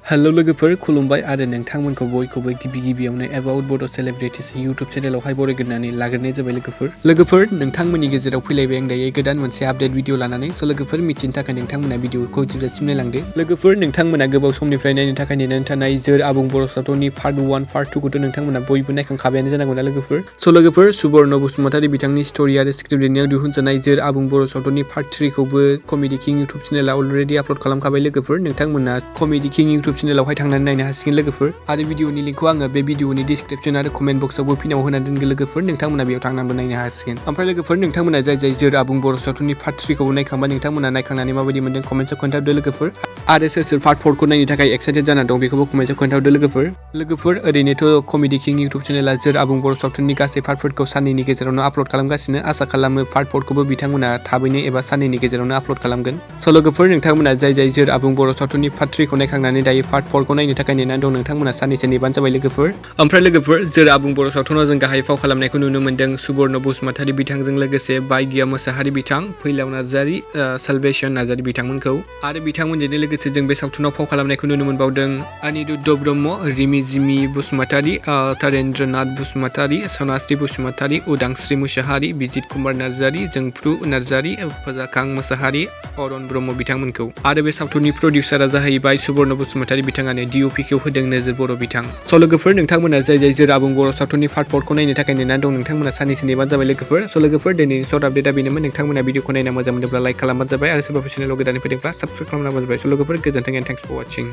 hello लोगोफोर खुलुमबाय आरो नोंथांमोनखौ बयखौबो गिबियावनो एबाउट बड' सेलिब्रिटीज इउट्यूब चेनेलावहाय बरायग्रोनानै लाग्रोनाय जाबाय लोगोफोर नोंथांमोननि गेजेराव फैलायबाय आं दायो गोदान मोनसे आपडेट भिडिअ लानानै लोगोफोर मिथिनो थाखाय नोंथांमोना भिडिअखौ जोबजासिम नायलांदो लोगोफोर नोंथांमोना गोबाव समनिफ्राय नायनो थाखाय नेनानै थानाय जोर आबुं बर' सावथुननि पार्ट 1 पार्ट 2 खौथ' नोंथांमोना बयबो नायखांखाबायानो जानांगौ ना लोगोफोर सुबर्ण बसुमतारी बिथांनि स्ट'रि आरो स्क्रिप्ट लिरनायाव दिहुनजानाय जोर आबुं बर' सावथुननि पार्ट 3 खौबो कमेडि किं इउट्यूब चेनेला अलरेडि आपल'ड खालामखाबाय लोगोफोर नोंथांमोना कमेडि किं इउट्यूब चेनेलावहाय थांनानै नायनो हासिगोन लोगोफोर आरो भिडिअनि लिंकखौ आङो बे भिडिअनि डिसक्रिप्शन आरो कमेन्ट बक्सआवबो फिनाव होना दोनगोन लोगोफोर नोंथांमोना बेयाव थांनानैबो नायनो हासिगोन ओमफ्राय लोगोफोर नोंथांमोना जाय जोर आबुं बर' सावथुननि पार्ट 3 खौबो नायखांबाय नोंथांमोना नायखांनानै माबायदि मोनदों कमेन्टआव खोन्थाहरदो लोगोफोर आरो सोर पार्ट 4 खौ नायनो थाखाय एक्साइटेड जाना दं बेखौबो कमेन्टआव खोन्थाहरदो लोगोफोर ओरैनोथ' कमेडि किं इउट्यूब चेनेला जोर आबुं बर' सावथुननि गासै पार्टफोरखौ साननैनि गेजेरावनो आपल'ड खालामगासिनो आसा खालामो पार्ट 4 खौबो बिथांमोना थाबैनो एबा साननैनि गेजेरावनो आपल'ड खालामगोन लोगोफोर नोंथांमोना जाय जोर आबुं बर' सावथुननि पार्ट 3 खौ नायखांनानै दायो पार्ट 4 खौ नायनो थाखाय नेनानै दं नोंथांमोना साननैसो नेबानो जाबाय लोगोफोर ओमफ्राय लोगोफोर जोर आबुं बर' सावथुनाव जों गाहाय फाव खालामनायखौ नुनो मोन्दों सुबर्ण बसुमतारी बिथांजों लोगोसे बायगिया मोसाहारि बिथां फैलाव नार्जारि सालभेसन नार्जारि बिथांमोनखौ आरो बिथांमोनजोंनो लोगोसे जों बे सावथुनाव फाव खालामनायखौ नुनो मोनबावदों अनिरुद्ध ब्रह्म रिमिजिमि बसुमतारी तारेन्द्रनाथ बसुमतारी सनास्रि बसुमतारी उदांस्रि मुसाहारि बिजित कुमार नार्जारि जोंफ्रु नार्जारि फोजाखां मोसाहारि अरन ब्रह्म बिथांमोनखौ आरो बे सावथुननि प्रडिउसारा जाहैबाय सुबर्ण बसुमतारी बिथाङानो DOP खौ होदों नोजोर बर' बिथां लोगोफोर नोंथांमोना जाय जोर आबुं बर' सावथुननि पार्ट 4 खौ नायनो थाखाय नेनानै दं नोंथांमोना साननैसो नेबानो जाबाय लोगोफोर दिनैनि सर्ट आपडेटआ बेनोमोन नोंथांमोना भिडिअखौ नायना मोजां मोनोब्ला लाइक खालामबानो जाबाय आरो सोरबाफोर चेनेलाव गोदानै फैदोंब्ला साबस्क्राइब खालामनांगौ जाबाय लोगोफोर गोजोन्थों एन्ड थेंक्स फर वाचिं